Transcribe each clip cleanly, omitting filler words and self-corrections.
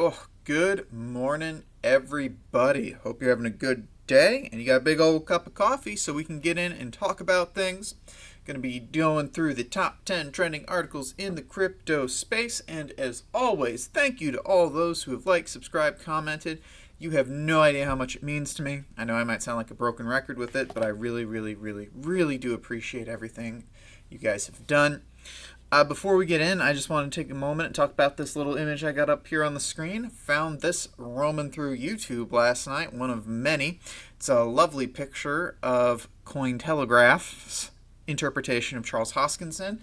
Oh, good morning, everybody. Hope you're having a good day and you got a big old cup of coffee so we can get in and talk about things. Going to be going through the top 10 trending articles in the crypto space. And as always, thank you to all those who have liked, subscribed, commented. You have no idea how much it means to me. I know I might sound like a broken record with it, but I really do appreciate everything you guys have done. Before we get in, I just want to take a moment and talk about this little image I got up here on the screen. Found this roaming through YouTube last night, one of many. It's a lovely picture of Cointelegraph's interpretation of Charles Hoskinson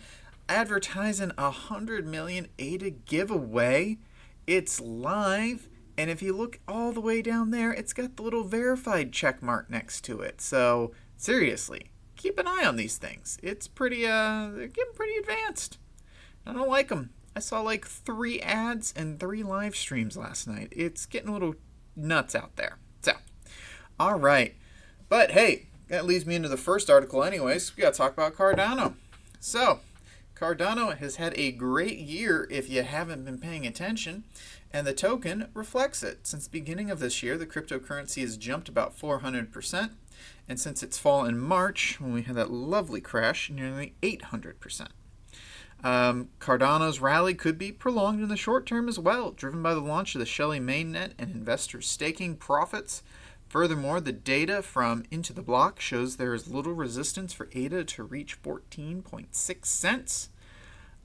advertising a 100 million ADA giveaway. It's live, and if you look all the way down there, it's got the little verified check mark next to it. So, seriously, keep an eye on these things. It's pretty, they're getting pretty advanced. I don't like them. I saw like 3 ads and 3 live streams last night. It's getting a little nuts out there. So, all right. But hey, that leads me into the first article anyways. We got to talk about Cardano. So, Cardano has had a great year if you haven't been paying attention, and the token reflects it. Since the beginning of this year, the cryptocurrency has jumped about 400%. And since its fall in March, when we had that lovely crash, nearly 800%. Cardano's rally could be prolonged in the short term as well, driven by the launch of the Shelley mainnet and investors staking profits. Furthermore, the data from Into the Block shows there is little resistance for ADA to reach 14.6 cents.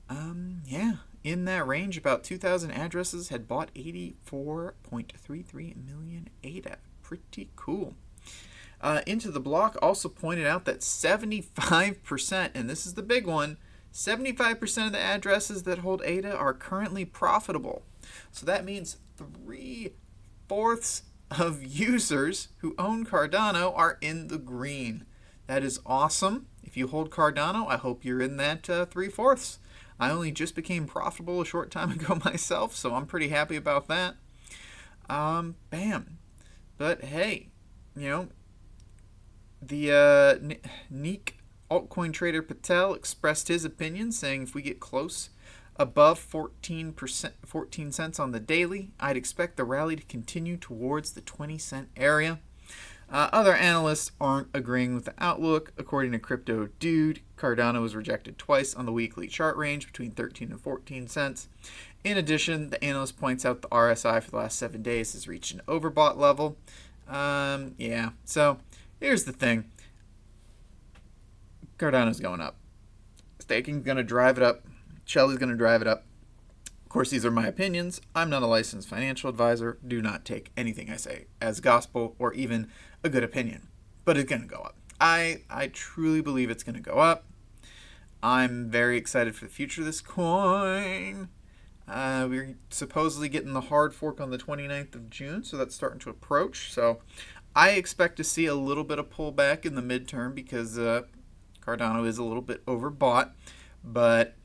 In that range, about 2,000 addresses had bought 84.33 million ADA. Pretty cool. Into the Block also pointed out that 75%, and this is the big one, 75% of the addresses that hold ADA are currently profitable. So that means 3/4 of users who own Cardano are in the green. That is awesome. If you hold Cardano, I hope you're in that 3/4. I only just became profitable a short time ago myself, so I'm pretty happy about that. Bam. But hey, the Neek altcoin trader Patel expressed his opinion, saying if we get close above 14 cents on the daily, I'd expect the rally to continue towards the 20-cent area. Other analysts aren't agreeing with the outlook. According to Crypto Dude, Cardano was rejected twice on the weekly chart range between 13 and 14 cents. In addition, the analyst points out the RSI for the last 7 days has reached an overbought level. So here's the thing. Cardano's going up. Staking's going to drive it up. Shelley's going to drive it up. Of course, these are my opinions. I'm not a licensed financial advisor. Do not take anything I say as gospel or even a good opinion. But it's going to go up. I truly believe it's going to go up. I'm very excited for the future of this coin. We're supposedly getting the hard fork on the 29th of June, so that's starting to approach. So I expect to see a little bit of pullback in the midterm because Cardano is a little bit overbought. But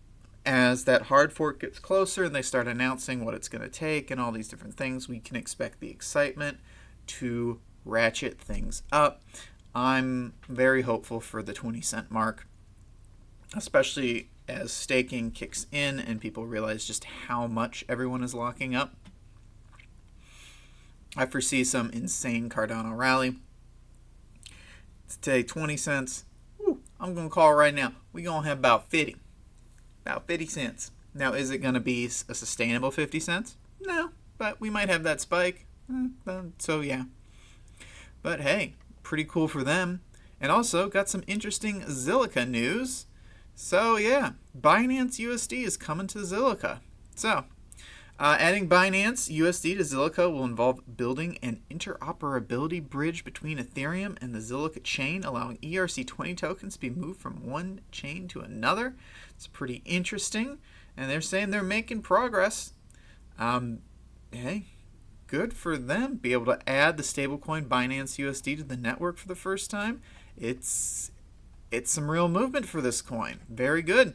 as that hard fork gets closer and they start announcing what it's going to take and all these different things, we can expect the excitement to ratchet things up. I'm very hopeful for the 20-cent mark, especially as staking kicks in and people realize just how much everyone is locking up. I foresee some insane Cardano rally. Today, 20 cents. I'm going to call it right now. We're going to have about 50 cents. Now, is it going to be a sustainable 50 cents? No, but we might have that spike. So, yeah. But, hey, pretty cool for them. And also, got some interesting Zilliqa news. So, yeah, Binance USD is coming to Zilliqa. So, adding Binance USD to Zilliqa will involve building an interoperability bridge between Ethereum and the Zilliqa chain, allowing ERC20 tokens to be moved from one chain to another. It's pretty interesting, and they're saying they're making progress. Hey, good for them. Be able to add the stablecoin Binance USD to the network for the first time. It's some real movement for this coin. Very good.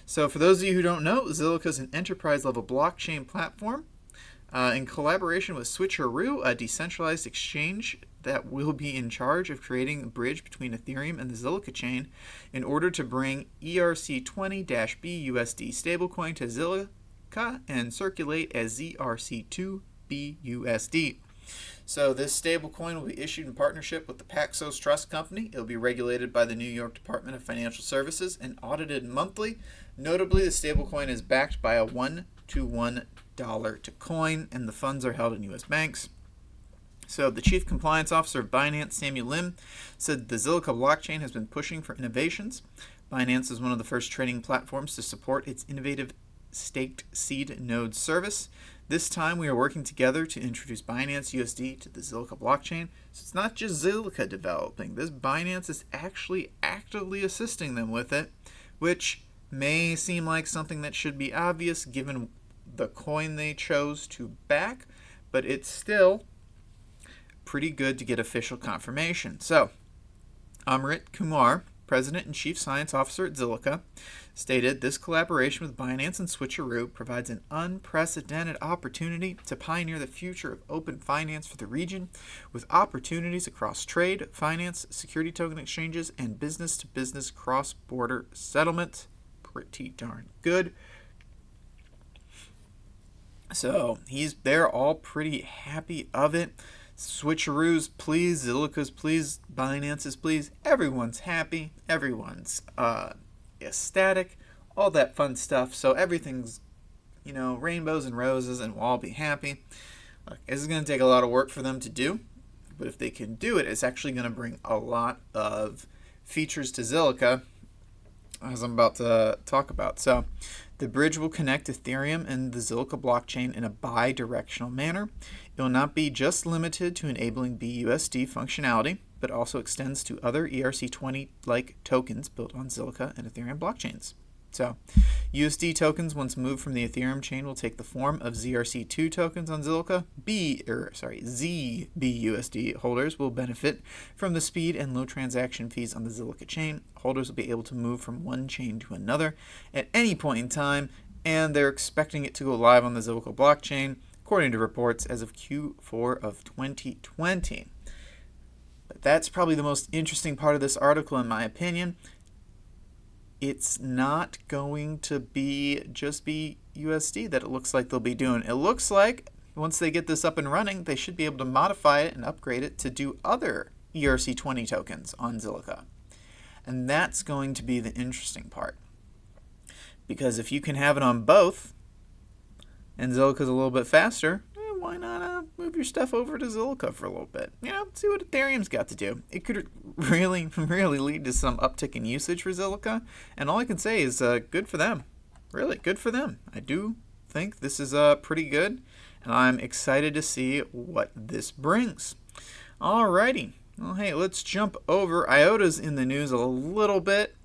So for those of you who don't know, Zilliqa is an enterprise-level blockchain platform in collaboration with Switcheroo, a decentralized exchange that will be in charge of creating a bridge between Ethereum and the Zilliqa chain in order to bring ERC20-BUSD stablecoin to Zilliqa and circulate as ZRC2 BUSD. So this stablecoin will be issued in partnership with the Paxos Trust Company. It will be regulated by the New York Department of Financial Services and audited monthly. Notably, the stablecoin is backed by a $1 to coin, and the funds are held in U.S. banks. So the Chief Compliance Officer of Binance, Samuel Lim, said the Zilliqa blockchain has been pushing for innovations. Binance is one of the first trading platforms to support its innovative staked seed node service. This time we are working together to introduce Binance USD to the Zilliqa blockchain. So it's not just Zilliqa developing. This Binance is actually actively assisting them with it, which may seem like something that should be obvious given the coin they chose to back, but it's still pretty good to get official confirmation. So, Amrit Kumar, President and Chief Science Officer at Zilliqa, stated this collaboration with Binance and Switcheroo provides an unprecedented opportunity to pioneer the future of open finance for the region, with opportunities across trade, finance, security token exchanges, and business-to-business cross-border settlement. Pretty darn good. So they're all pretty happy of it. Switcheroo's pleased, Zilliqa's pleased, Binance's pleased. Everyone's happy. Everyone's ecstatic. All that fun stuff. So everything's, rainbows and roses, and we'll all be happy. Look, this is going to take a lot of work for them to do, but if they can do it, it's actually going to bring a lot of features to Zilliqa, as I'm about to talk about. So the bridge will connect Ethereum and the Zilliqa blockchain in a bi-directional manner. It will not be just limited to enabling BUSD functionality, but also extends to other ERC20-like tokens built on Zilliqa and Ethereum blockchains. So, USD tokens, once moved from the Ethereum chain, will take the form of ZRC2 tokens on Zilliqa. ZBUSD holders will benefit from the speed and low transaction fees on the Zilliqa chain. Holders will be able to move from one chain to another at any point in time, and they're expecting it to go live on the Zilliqa blockchain, according to reports, as of Q4 of 2020. But that's probably the most interesting part of this article, in my opinion. It's not going to be just BUSD that it looks like they'll be doing. It looks like once they get this up and running, they should be able to modify it and upgrade it to do other ERC20 tokens on Zilliqa. And that's going to be the interesting part. Because if you can have it on both, and Zilliqa's a little bit faster, why not move your stuff over to Zilliqa for a little bit? See what Ethereum's got to do. It could really, really lead to some uptick in usage for Zilliqa, and all I can say is good for them. Really, good for them. I do think this is pretty good, and I'm excited to see what this brings. Alrighty. Well, hey, let's jump over. IOTA's in the news a little bit.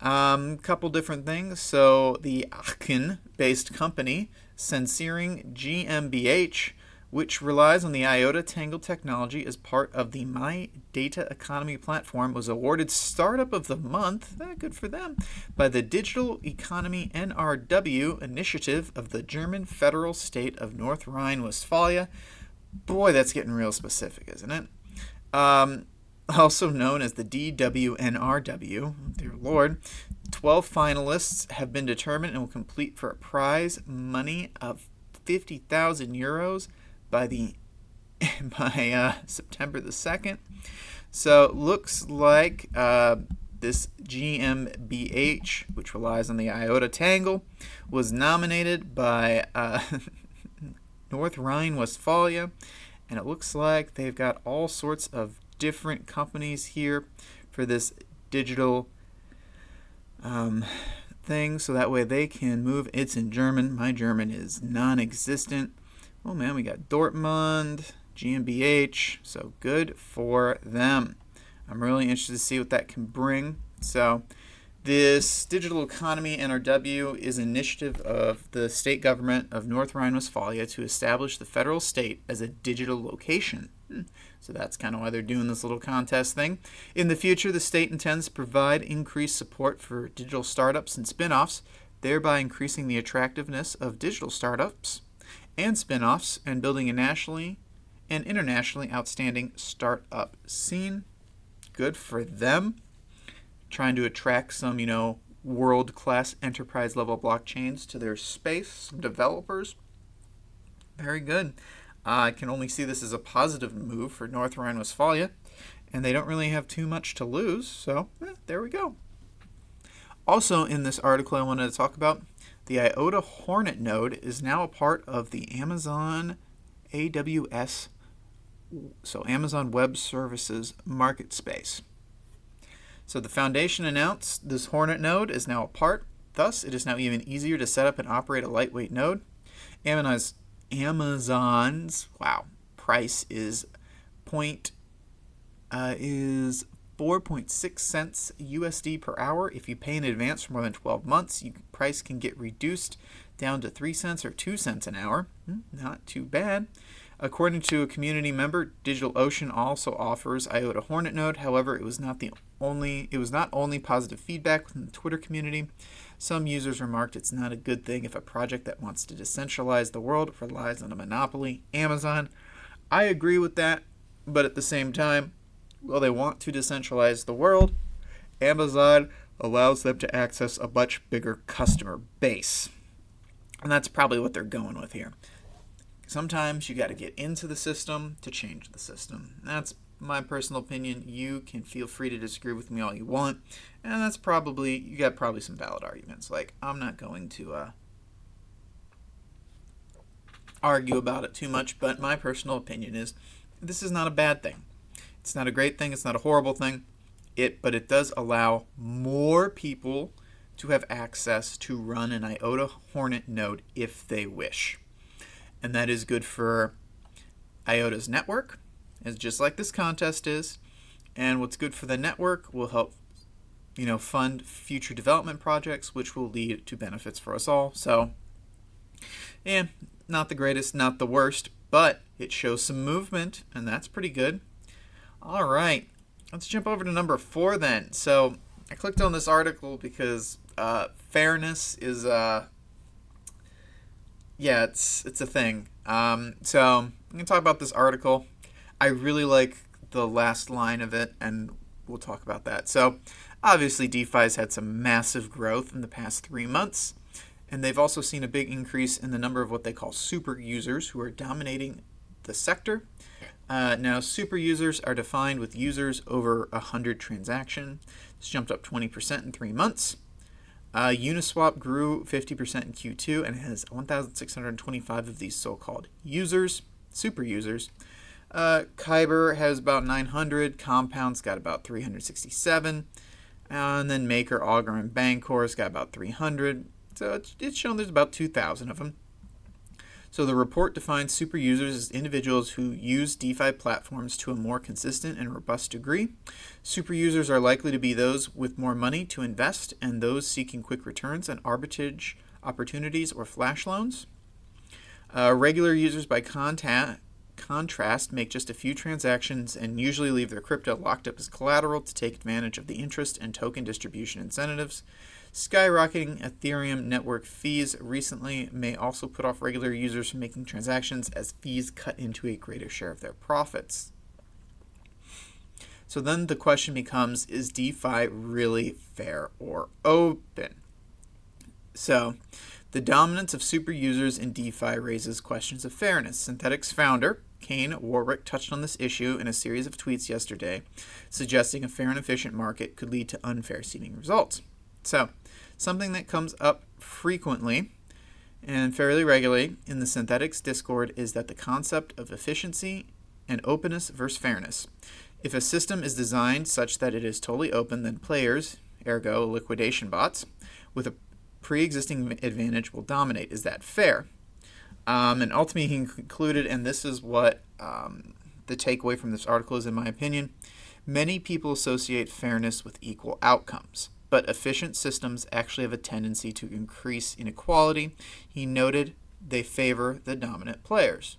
Couple different things. So the Aachen-based company Sensering GmbH, which relies on the IOTA Tangle technology as part of the My Data Economy platform, was awarded Startup of the Month, good for them, by the Digital Economy NRW initiative of the German federal state of North Rhine-Westphalia. Boy, that's getting real specific, isn't it? Also known as the DWNRW, dear Lord. 12 finalists have been determined and will compete for a prize money of 50,000 euros by September the 2nd. So it looks like this GmbH, which relies on the IOTA Tangle, was nominated by North Rhine-Westphalia, and it looks like they've got all sorts of different companies here for this digital thing, so that way they can move. It's in German. My German is non-existent. Oh man, we got Dortmund, GmbH, so good for them. I'm really interested to see what that can bring. So this Digital Economy NRW is an initiative of the state government of North Rhine-Westphalia to establish the federal state as a digital location. So that's kind of why they're doing this little contest thing. In the future, the state intends to provide increased support for digital startups and spin-offs, thereby increasing the attractiveness of digital startups and spin-offs and building a nationally and internationally outstanding startup scene. Good for them. Trying to attract some, world-class enterprise-level blockchains to their space, some developers. Very good. I can only see this as a positive move for North Rhine-Westphalia, and they don't really have too much to lose, so there we go. Also in this article I wanted to talk about, the IOTA Hornet node is now a part of the Amazon AWS, so Amazon Web Services market space. So the foundation announced this Hornet node is now a part. Thus, it is now even easier to set up and operate a lightweight node. Amazon's price is 4.6 cents USD per hour. If you pay in advance for more than 12 months, your price can get reduced down to 3 cents or 2 cents an hour. Not too bad. According to a community member, DigitalOcean also offers IOTA Hornet node. However, it was not only positive feedback from the Twitter community. Some users remarked it's not a good thing if a project that wants to decentralize the world relies on a monopoly, Amazon. I agree with that, but at the same time, while they want to decentralize the world, Amazon allows them to access a much bigger customer base. And that's probably what they're going with here. Sometimes you got to get into the system to change the system. That's my personal opinion. You can feel free to disagree with me all you want, and that's you got probably some valid arguments. Like, I'm not going to argue about it too much, but my personal opinion is this is not a bad thing. It's not a great thing. It's not a horrible thing. But it does allow more people to have access to run an IOTA Hornet node if they wish. And that is good for IOTA's network, as just like this contest is. And what's good for the network will help, fund future development projects, which will lead to benefits for us all. So, not the greatest, not the worst, but it shows some movement, and that's pretty good. All right, let's jump over to number 4 then. So I clicked on this article because fairness is it's a thing. So I'm going to talk about this article. I really like the last line of it, and we'll talk about that. So obviously DeFi's had some massive growth in the past 3 months, and they've also seen a big increase in the number of what they call super users who are dominating the sector. Now, super users are defined with users over 100 transactions. This jumped up 20% in 3 months. Uniswap grew 50% in Q2 and has 1,625 of these so-called users, super users. Kyber has about 900. Compound's got about 367. And then Maker, Augur, and Bancor's got about 300. So it's shown there's about 2,000 of them. So the report defines super users as individuals who use DeFi platforms to a more consistent and robust degree. Super users are likely to be those with more money to invest and those seeking quick returns on arbitrage opportunities or flash loans. Regular users, by contrast, make just a few transactions and usually leave their crypto locked up as collateral to take advantage of the interest and token distribution incentives. Skyrocketing Ethereum network fees recently may also put off regular users from making transactions as fees cut into a greater share of their profits. So then the question becomes, is DeFi really fair or open? So the dominance of super users in DeFi raises questions of fairness. Synthetic's founder, Kane Warwick, touched on this issue in a series of tweets yesterday, suggesting a fair and efficient market could lead to unfair seeming results. So, something that comes up frequently and fairly regularly in the Synthetics Discord is that the concept of efficiency and openness versus fairness. If a system is designed such that it is totally open, then players, ergo liquidation bots, with a pre-existing advantage will dominate. Is that fair? And ultimately he concluded, and this is what the takeaway from this article is in my opinion, many people associate fairness with equal outcomes. But efficient systems actually have a tendency to increase inequality. He noted they favor the dominant players.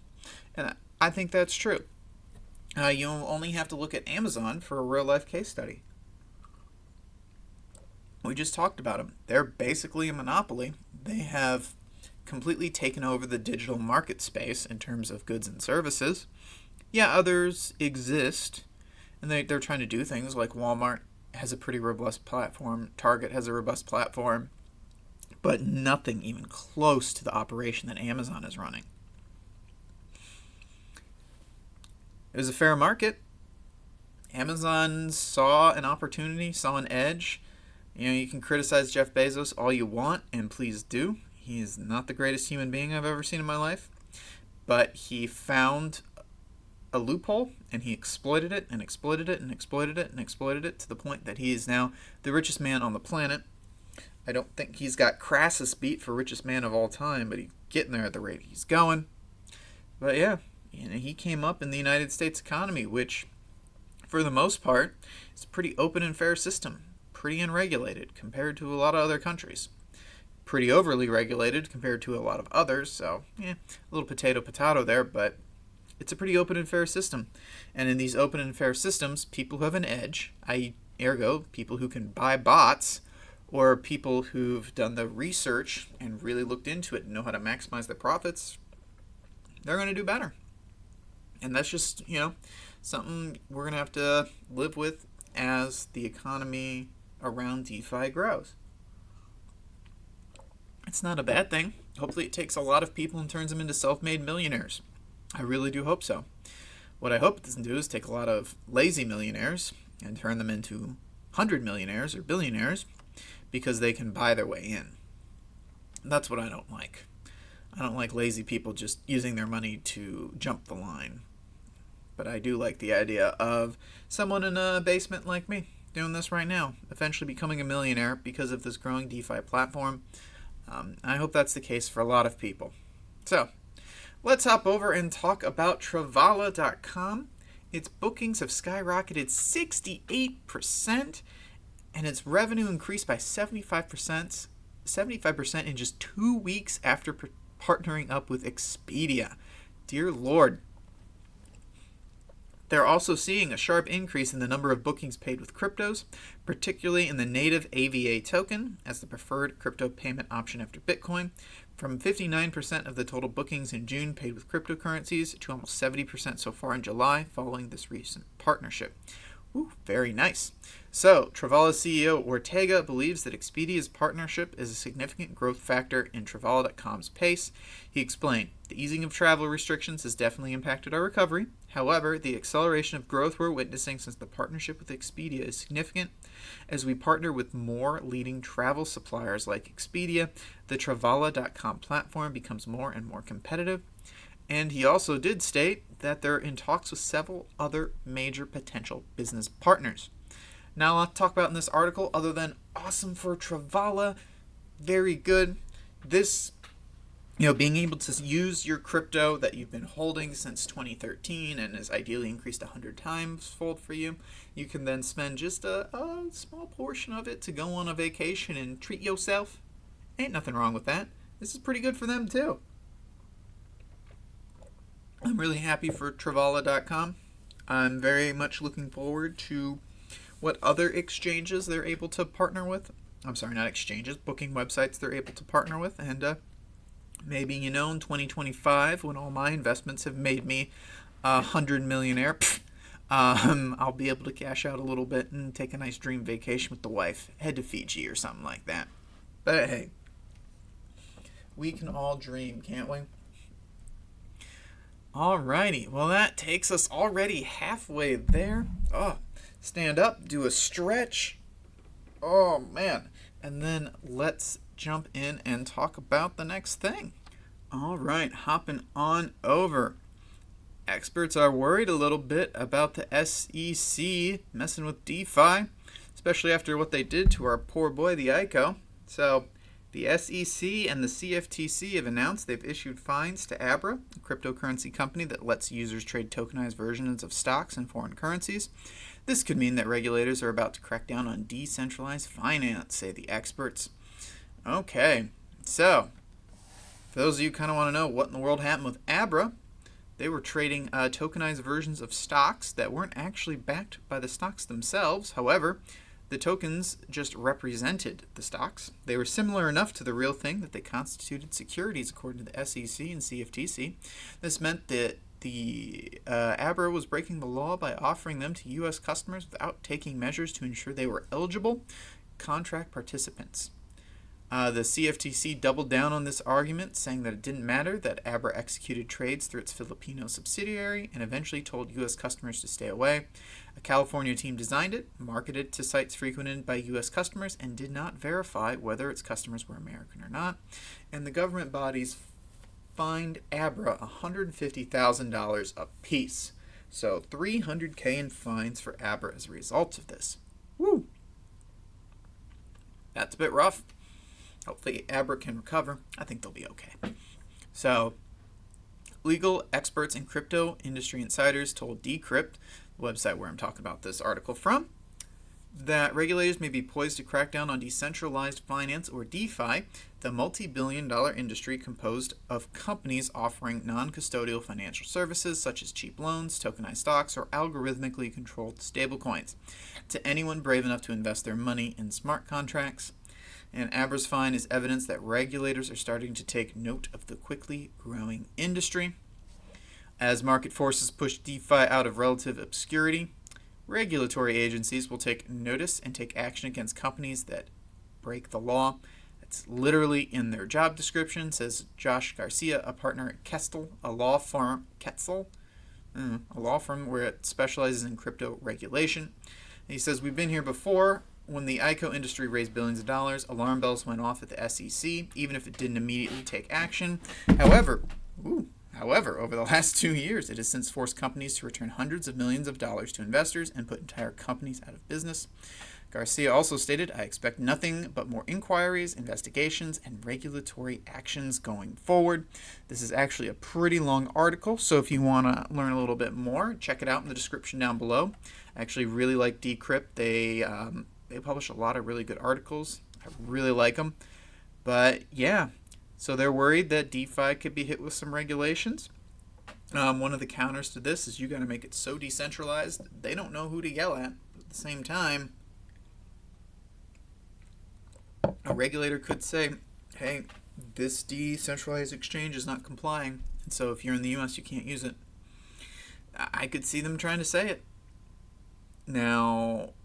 And I think that's true. You only have to look at Amazon for a real-life case study. We just talked about them. They're basically a monopoly. They have completely taken over the digital market space in terms of goods and services. Yeah, others exist, and they're trying to do things like Walmart has a pretty robust platform. Target has a robust platform, but nothing even close to the operation that Amazon is running. It was a fair market. Amazon saw an opportunity, saw an edge. You can criticize Jeff Bezos all you want, and please do. He is not the greatest human being I've ever seen in my life. But he found a loophole, and he exploited it, and exploited it, and exploited it, and exploited it to the point that he is now the richest man on the planet. I don't think he's got Crassus beat for richest man of all time, but he's getting there at the rate he's going. But yeah, he came up in the United States economy, which, for the most part, is a pretty open and fair system. Pretty unregulated compared to a lot of other countries. Pretty overly regulated compared to a lot of others, so a little potato there, but it's a pretty open and fair system. And in these open and fair systems, people who have an edge, i.e. ergo, people who can buy bots, or people who've done the research and really looked into it and know how to maximize their profits, they're going to do better. And that's just, something we're going to have to live with as the economy around DeFi grows. It's not a bad thing. Hopefully it takes a lot of people and turns them into self-made millionaires. I really do hope so. What I hope it doesn't do is take a lot of lazy millionaires and turn them into 100 millionaires or billionaires because they can buy their way in. That's what I don't like. I don't like lazy people just using their money to jump the line. But I do like the idea of someone in a basement like me doing this right now, eventually becoming a millionaire because of this growing DeFi platform. I hope that's the case for a lot of people. So, let's hop over and talk about Traval.com. Its bookings have skyrocketed 68%, and its revenue increased by 75% in just 2 weeks after partnering up with Expedia. Dear Lord. They're also seeing a sharp increase in the number of bookings paid with cryptos, particularly in the native AVA token as the preferred crypto payment option after Bitcoin, from 59% of the total bookings in June paid with cryptocurrencies to almost 70% so far in July following this recent partnership. Ooh, very nice. So, Traval's CEO Ortega believes that Expedia's partnership is a significant growth factor in Traval.com's pace. He explained, the easing of travel restrictions has definitely impacted our recovery. However, the acceleration of growth we're witnessing since the partnership with Expedia is significant. As we partner with more leading travel suppliers like Expedia, the Traval.com platform becomes more and more competitive. And he also did state that they're in talks with several other major potential business partners. Not a lot to talk about in this article other than awesome for Traval, very good. This, being able to use your crypto that you've been holding since 2013 and is ideally increased 100 times fold for you, you can then spend just a small portion of it to go on a vacation and treat yourself. Ain't nothing wrong with that. This is pretty good for them too. I'm really happy for Traval.com. I'm very much looking forward to what other exchanges they're able to partner with. I'm sorry, not exchanges, booking websites they're able to partner with. And maybe, in 2025, when all my investments have made me a 100 millionaire, I'll be able to cash out a little bit and take a nice dream vacation with the wife. Head to Fiji or something like that. But hey, we can all dream, can't we? Alrighty, well that takes us already halfway there. Oh, stand up, do a stretch. Oh man, and then let's jump in and talk about the next thing. Alright, hopping on over. Experts are worried a little bit about the SEC messing with DeFi, especially after what they did to our poor boy, the ICO. So, the SEC and the CFTC have announced they've issued fines to Abra, a cryptocurrency company that lets users trade tokenized versions of stocks and foreign currencies. This could mean that regulators are about to crack down on decentralized finance, say the experts. Okay, so for those of you who kind of want to know what in the world happened with Abra, they were trading tokenized versions of stocks that weren't actually backed by the stocks themselves. However, the tokens just represented the stocks. They were similar enough to the real thing that they constituted securities according to the SEC and CFTC. This meant that the Abra was breaking the law by offering them to U.S. customers without taking measures to ensure they were eligible contract participants. The CFTC doubled down on this argument, saying that it didn't matter that Abra executed trades through its Filipino subsidiary and eventually told U.S. customers to stay away. A California team designed it, marketed to sites frequented by U.S. customers, and did not verify whether its customers were American or not. And the government bodies fined Abra $150,000 apiece. So $300K in fines for Abra as a result of this. Woo! That's a bit rough. Hopefully Abra can recover. I think they'll be okay. So, legal experts and crypto industry insiders told Decrypt, the website where I'm talking about this article from, that regulators may be poised to crack down on decentralized finance, or DeFi, the multi-billion-dollar industry composed of companies offering non-custodial financial services such as cheap loans, tokenized stocks, or algorithmically controlled stablecoins, to anyone brave enough to invest their money in smart contracts. And Abra's fine is evidence that regulators are starting to take note of the quickly growing industry. As market forces push DeFi out of relative obscurity, regulatory agencies will take notice and take action against companies that break the law. It's literally in their job description, says Josh Garcia, a partner at Kestel, a law firm where it specializes in crypto regulation. And he says, "We've been here before. When the ICO industry raised billions of dollars, alarm bells went off at the SEC, even if it didn't immediately take action. However, over the last 2 years, it has since forced companies to return hundreds of millions of dollars to investors and put entire companies out of business." Garcia also stated, "I expect nothing but more inquiries, investigations, and regulatory actions going forward." This is actually a pretty long article, so if you want to learn a little bit more, check it out in the description down below. I actually really like Decrypt. They publish a lot of really good articles. I really like them. But yeah, so they're worried that DeFi could be hit with some regulations. One of the counters to this is you got to make it so decentralized, they don't know who to yell at. At the same time, a regulator could say, hey, this decentralized exchange is not complying, and so if you're in the US, you can't use it. I could see them trying to say it. Now,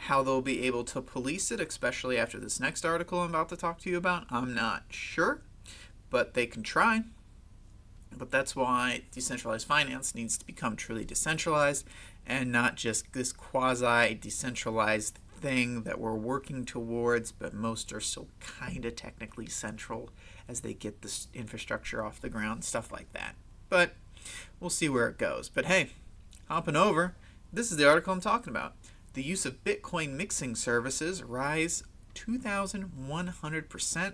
how they'll be able to police it, especially after this next article I'm about to talk to you about, I'm not sure, but they can try. But that's why decentralized finance needs to become truly decentralized and not just this quasi-decentralized thing that we're working towards, but most are still kind of technically central as they get this infrastructure off the ground, stuff like that. But we'll see where it goes. But hey, hopping over, this is the article I'm talking about. The use of Bitcoin mixing services rise 2,100%,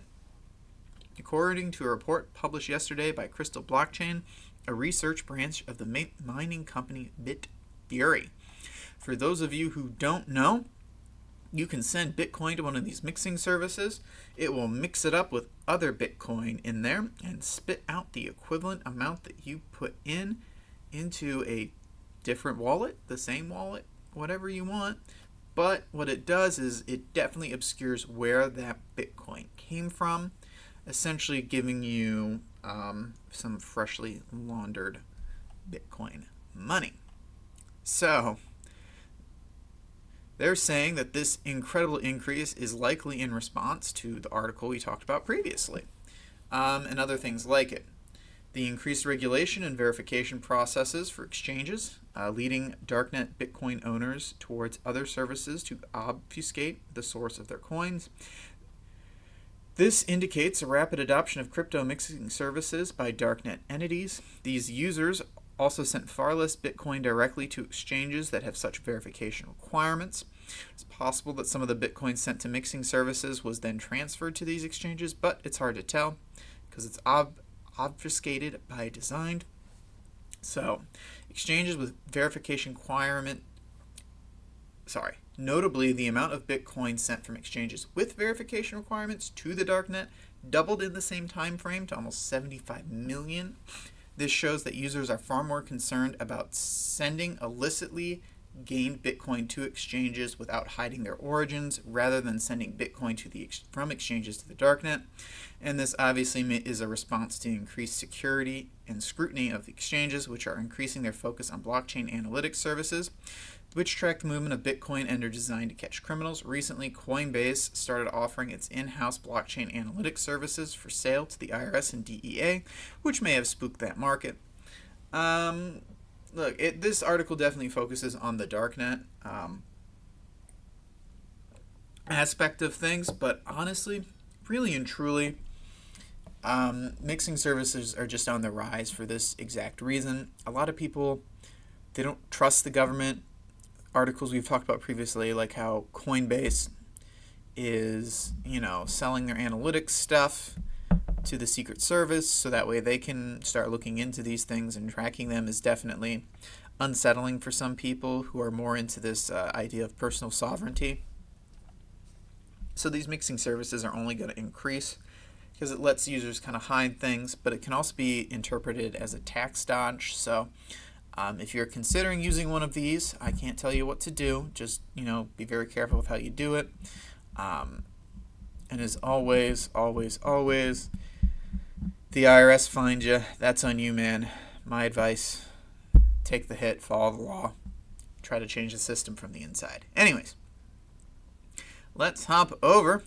according to a report published yesterday by Crystal Blockchain, a research branch of the mining company Bitfury. For those of you who don't know, you can send Bitcoin to one of these mixing services. It will mix it up with other Bitcoin in there and spit out the equivalent amount that you put into a different wallet, the same wallet, whatever you want. But what it does is it definitely obscures where that Bitcoin came from, essentially giving you some freshly laundered Bitcoin money. So they're saying that this incredible increase is likely in response to the article we talked about previously, and other things like it. The increased regulation and verification processes for exchanges, leading darknet Bitcoin owners towards other services to obfuscate the source of their coins. This indicates a rapid adoption of crypto mixing services by darknet entities. These users also sent far less Bitcoin directly to exchanges that have such verification requirements. It's possible that some of the Bitcoin sent to mixing services was then transferred to these exchanges, but it's hard to tell because it's obfuscated by design. So, exchanges with verification notably, the amount of Bitcoin sent from exchanges with verification requirements to the darknet doubled in the same time frame to almost 75 million. This shows that users are far more concerned about sending illicitly gained Bitcoin to exchanges without hiding their origins, rather than sending Bitcoin from exchanges to the darknet. And this obviously is a response to increased security and scrutiny of the exchanges, which are increasing their focus on blockchain analytics services, which track the movement of Bitcoin and are designed to catch criminals. Recently, Coinbase started offering its in-house blockchain analytics services for sale to the IRS and DEA, which may have spooked that market. Look, this article definitely focuses on the darknet aspect of things, but honestly, really and truly, mixing services are just on the rise for this exact reason. A lot of people, they don't trust the government. Articles we've talked about previously, like how Coinbase is, selling their analytics stuff to the Secret Service so that way they can start looking into these things, and tracking them is definitely unsettling for some people who are more into this idea of personal sovereignty. So these mixing services are only going to increase because it lets users kind of hide things, but it can also be interpreted as a tax dodge. So if you're considering using one of these, I can't tell you what to do. Just, be very careful with how you do it. And as always, the IRS finds you. That's on you, man. My advice, take the hit, follow the law, try to change the system from the inside. Anyways, let's hop over.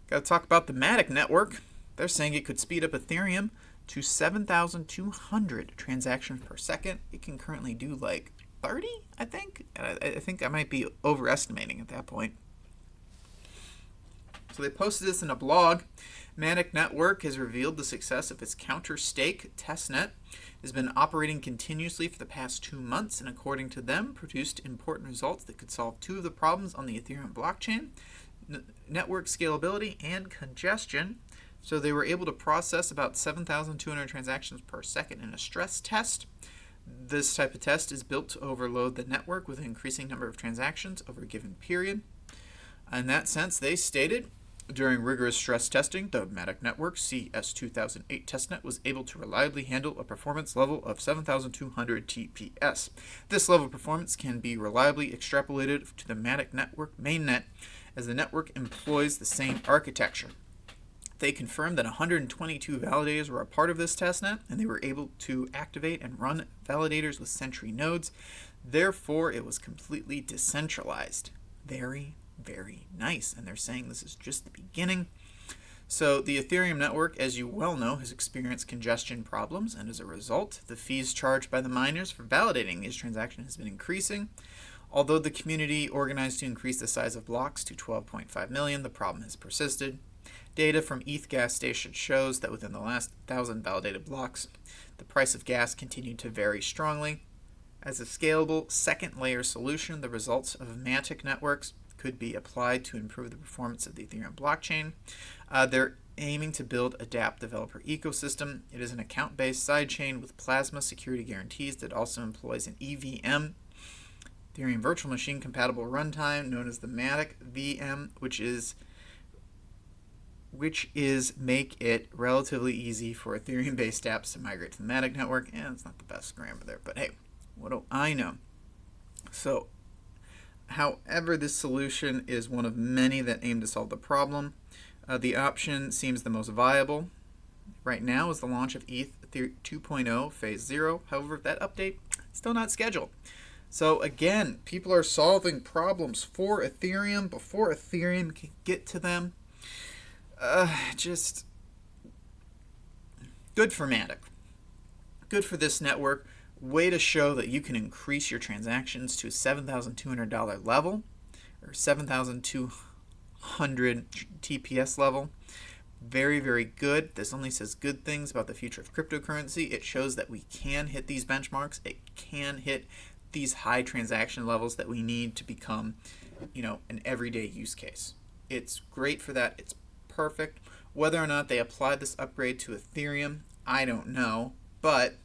Got to talk about the Formatic Network. They're saying it could speed up Ethereum to 7,200 transactions per second. It can currently do like 30, I think. I think I might be overestimating at that point. So they posted this in a blog. Formatic Network has revealed the success of its counter-stake testnet. It has been operating continuously for the past 2 months, and according to them, produced important results that could solve 2 of the problems on the Ethereum blockchain: network scalability and congestion. So they were able to process about 7,200 transactions per second in a stress test. This type of test is built to overload the network with an increasing number of transactions over a given period. In that sense, they stated, during rigorous stress testing, the Formatic Network CS2008 testnet was able to reliably handle a performance level of 7,200 TPS. This level of performance can be reliably extrapolated to the Formatic Network mainnet, as the network employs the same architecture. They confirmed that 122 validators were a part of this testnet, and they were able to activate and run validators with Sentry nodes. Therefore, it was completely decentralized. Very, very nice. And they're saying this is just the beginning. So the Ethereum network, as you well know, has experienced congestion problems, and as a result, the fees charged by the miners for validating these transactions has been increasing. Although the community organized to increase the size of blocks to 12.5 million, the problem has persisted. Data from ETH gas station shows that within the last 1,000 validated blocks, the price of gas continued to vary strongly. As a scalable second-layer solution, the results of Formatic networks could be applied to improve the performance of the Ethereum blockchain. They're aiming to build a dApp developer ecosystem. It is an account-based sidechain with Plasma security guarantees that also employs an EVM, Ethereum Virtual Machine compatible runtime, known as the Formatic VM, which is make it relatively easy for Ethereum-based apps to migrate to the Formatic network. And it's not the best grammar there, but hey, what do I know? So, however, this solution is one of many that aim to solve the problem. The option seems the most viable. Right now is the launch of ETH 2.0 Phase 0. However, that update is still not scheduled. So again, people are solving problems for Ethereum before Ethereum can get to them. Just good for Formatic. Good for this network. Way to show that you can increase your transactions to a $7,200 level, or 7,200 TPS level. Very, very good. This only says good things about the future of cryptocurrency. It shows that we can hit these benchmarks. It can hit these high transaction levels that we need to become, an everyday use case. It's great for that. It's perfect. Whether or not they apply this upgrade to Ethereum, I don't know, but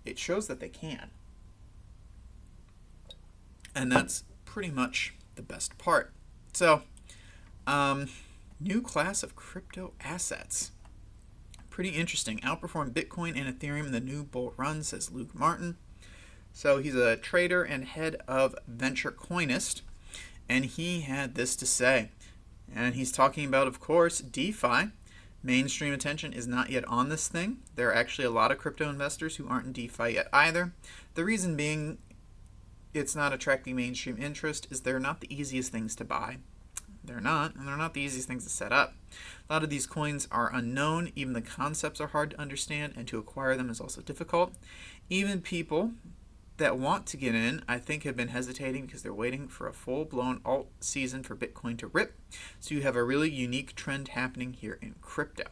it shows that they can. And that's pretty much the best part. So, new class of crypto assets. Pretty interesting. Outperformed Bitcoin and Ethereum in the new bull run, says Luke Martin. So he's a trader and head of Venture Coinist, and he had this to say. And he's talking about, of course, DeFi. Mainstream attention is not yet on this thing. There are actually a lot of crypto investors who aren't in DeFi yet either. The reason being it's not attracting mainstream interest is they're not the easiest things to buy. They're not, and they're not the easiest things to set up. A lot of these coins are unknown. Even the concepts are hard to understand, and to acquire them is also difficult. Even people that want to get in, I think, have been hesitating because they're waiting for a full-blown alt season for Bitcoin to rip. So you have a really unique trend happening here in crypto.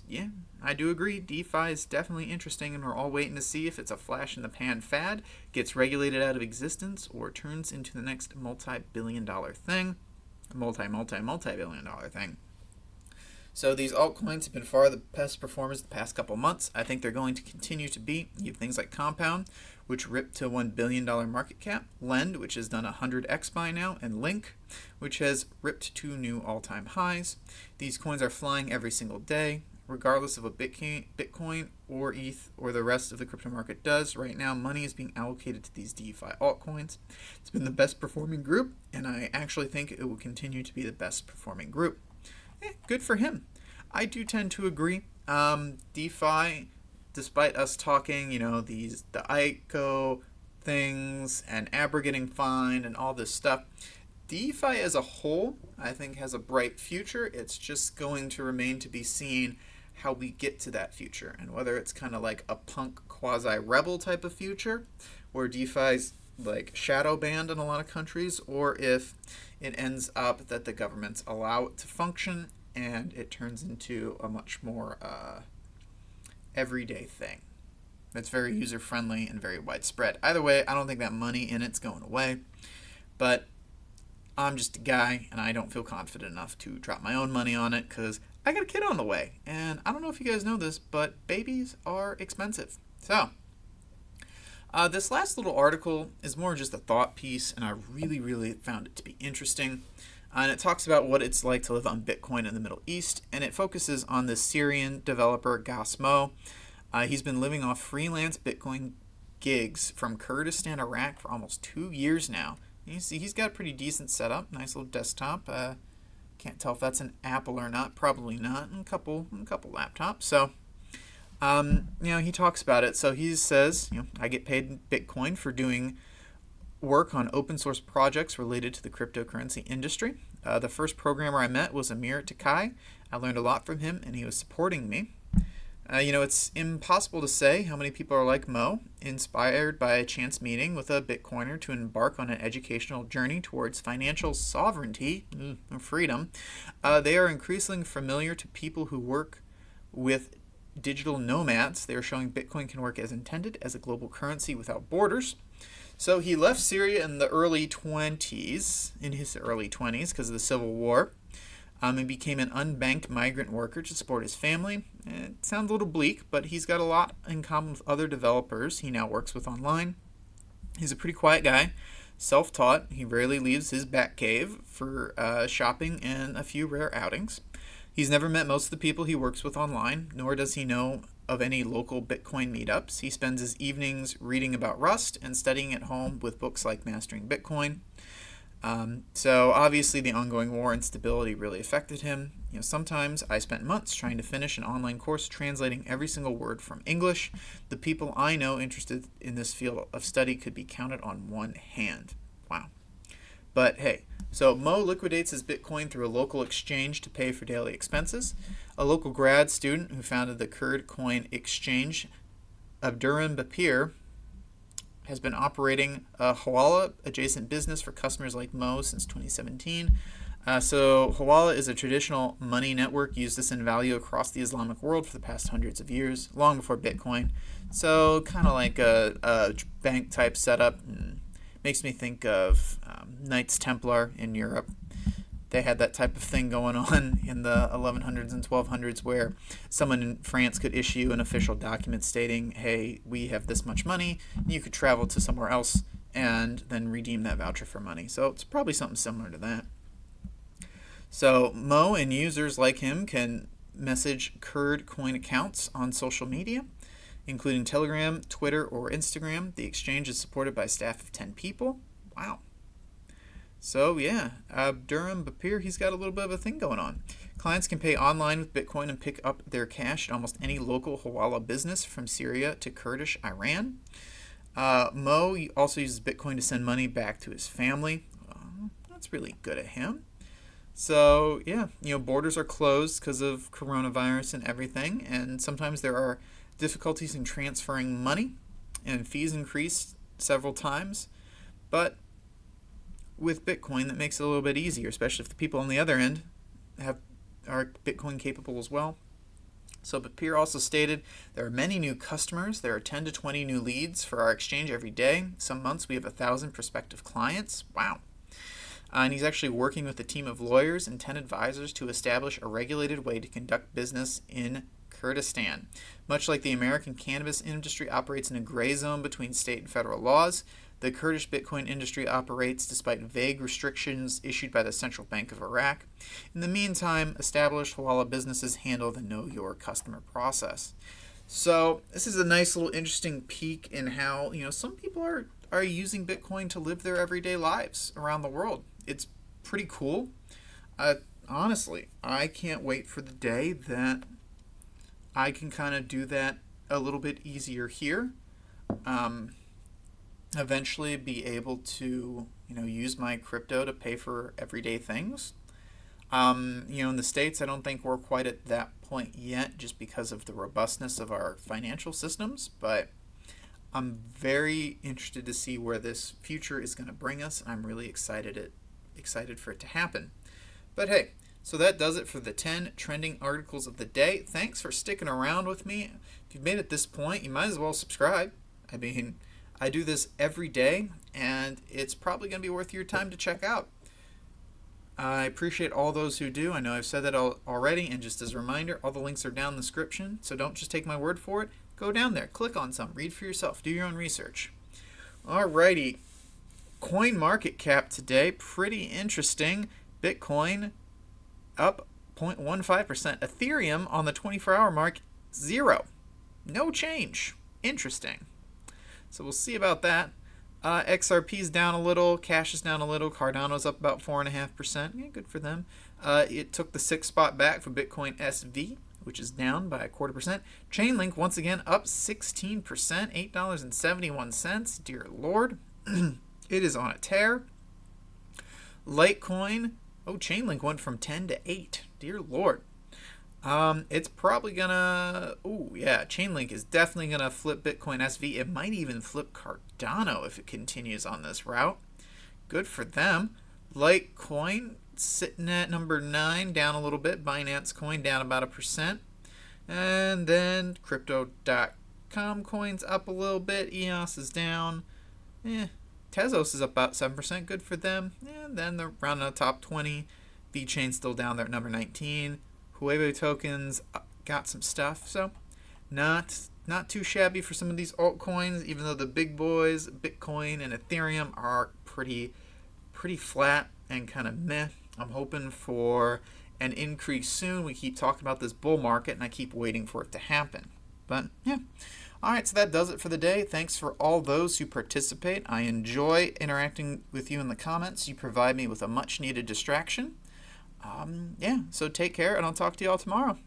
Yeah, I do agree. DeFi is definitely interesting, and we're all waiting to see if it's a flash-in-the-pan fad, gets regulated out of existence, or turns into the next multi-billion-dollar thing. Multi-billion-dollar thing. So these altcoins have been far the best performers the past couple months. I think they're going to continue to be. You have things like Compound, which ripped to $1 billion market cap, Lend, which has done 100x by now, and Link, which has ripped to new all-time highs. These coins are flying every single day, regardless of what Bitcoin or ETH or the rest of the crypto market does. Right now, money is being allocated to these DeFi altcoins. It's been the best performing group, and I actually think it will continue to be the best performing group. Good for him. I do tend to agree. DeFi, despite us talking, the IOTA things and Abra getting fined and all this stuff, DeFi as a whole, I think, has a bright future. It's just going to remain to be seen how we get to that future, and whether it's kind of like a punk quasi-rebel type of future, where DeFi's like shadow banned in a lot of countries, or if it ends up that the governments allow it to function and it turns into a much more everyday thing that's very user-friendly and very widespread. Either way, I don't think that money in it's going away, but I'm just a guy, and I don't feel confident enough to drop my own money on it because I got a kid on the way, and I don't know if you guys know this, but babies are expensive. So this last little article is more just a thought piece, and I really, really found it to be interesting. And it talks about what it's like to live on Bitcoin in the Middle East, and it focuses on this Syrian developer, Gasmo. He's been living off freelance Bitcoin gigs from Kurdistan, Iraq for almost 2 years now. You see, he's got a pretty decent setup, nice little desktop. Can't tell if that's an Apple or not, probably not, and a couple laptops. So he talks about it. So he says, I get paid in Bitcoin for doing work on open source projects related to the cryptocurrency industry. The first programmer I met was Amir Takai. I learned a lot from him, and he was supporting me. It's impossible to say how many people are like Mo, inspired by a chance meeting with a Bitcoiner to embark on an educational journey towards financial sovereignty and freedom. They are increasingly familiar to people who work with digital nomads. They are showing Bitcoin can work as intended as a global currency without borders. So he left Syria in his early 20s, because of the civil war, and became an unbanked migrant worker to support his family. It sounds a little bleak, but he's got a lot in common with other developers he now works with online. He's a pretty quiet guy, self-taught. He rarely leaves his back cave for shopping and a few rare outings. He's never met most of the people he works with online, nor does he know of any local Bitcoin meetups. He spends his evenings reading about Rust and studying at home with books like Mastering Bitcoin. So obviously the ongoing war and instability really affected him. Sometimes I spent months trying to finish an online course translating every single word from English. The people I know interested in this field of study could be counted on one hand. Wow. But hey, so Mo liquidates his Bitcoin through a local exchange to pay for daily expenses. A local grad student who founded the Kurd coin exchange, Abdurrahman Bapir, has been operating a Hawala adjacent business for customers like Mo since 2017. So Hawala is a traditional money network used to send value across the Islamic world for the past hundreds of years, long before Bitcoin. So kind of like a bank type setup. Makes me think of Knights Templar in Europe. They had that type of thing going on in the 1100s and 1200s where someone in France could issue an official document stating, hey, we have this much money, and you could travel to somewhere else and then redeem that voucher for money. So it's probably something similar to that. So Mo and users like him can message Kurd coin accounts on social media. including Telegram, Twitter, or Instagram. The exchange is supported by a staff of 10 people. Wow. So yeah, Abdurrahman Bapir, he's got a little bit of a thing going on. Clients can pay online with Bitcoin and pick up their cash at almost any local Hawala business from Syria to Kurdish Iran. Mo also uses Bitcoin to send money back to his family. That's really good of him. So yeah, borders are closed because of coronavirus and everything, and sometimes there are difficulties in transferring money, and fees increased several times. But with Bitcoin, that makes it a little bit easier, especially if the people on the other end are Bitcoin capable as well. So Bapir also stated, there are many new customers. There are 10 to 20 new leads for our exchange every day. Some months we have 1,000 prospective clients. Wow. And he's actually working with a team of lawyers and 10 advisors to establish a regulated way to conduct business in Kurdistan. Much like the American cannabis industry operates in a gray zone between state and federal laws, the Kurdish Bitcoin industry operates despite vague restrictions issued by the Central Bank of Iraq. In the meantime, established Hawala businesses handle the Know Your Customer process. So this is a nice little interesting peek in how some people are using Bitcoin to live their everyday lives around the world. It's pretty cool. Honestly, I can't wait for the day that I can kind of do that a little bit easier here. Eventually be able to use my crypto to pay for everyday things. In the States, I don't think we're quite at that point yet, just because of the robustness of our financial systems, but I'm very interested to see where this future is going to bring us. I'm really excited for it to happen. But hey, so that does it for the 10 trending articles of the day. Thanks for sticking around with me. If you've made it this point, you might as well subscribe. I do this every day, and it's probably going to be worth your time to check out. I appreciate all those who do. I know I've said that already, and just as a reminder, all the links are down in the description, so don't just take my word for it. Go down there, click on some, read for yourself, do your own research. Alrighty, coin market cap today, pretty interesting. Bitcoin up 0.15%. Ethereum on the 24-hour mark, 0. No change. Interesting. So we'll see about that. XRP is down a little. Cash is down a little. Cardano's up about 4.5%. Yeah, good for them. It took the 6th spot back for Bitcoin SV, which is down by 0.25%. Chainlink, once again, up 16%. $8.71. Dear Lord. It is on a tear. Litecoin. Chainlink went from 10 to 8. Dear Lord. It's probably gonna, Chainlink is definitely gonna flip Bitcoin SV. It might even flip Cardano if it continues on this route. Good for them. Litecoin sitting at number 9, down a little bit. Binance Coin down about 1%. And then Crypto.com coins up a little bit. EOS is down. Tezos is up about 7%. Good for them. And then they're rounding the top 20. VeChain's still down there at number 19. Huobi tokens got some stuff, so not too shabby for some of these altcoins, even though the big boys, Bitcoin and Ethereum, are pretty flat and kind of meh. I'm hoping for an increase soon. We keep talking about this bull market, and I keep waiting for it to happen. But yeah. Alright, so that does it for the day. Thanks for all those who participate. I enjoy interacting with you in the comments. You provide me with a much needed distraction. So take care, and I'll talk to you all tomorrow.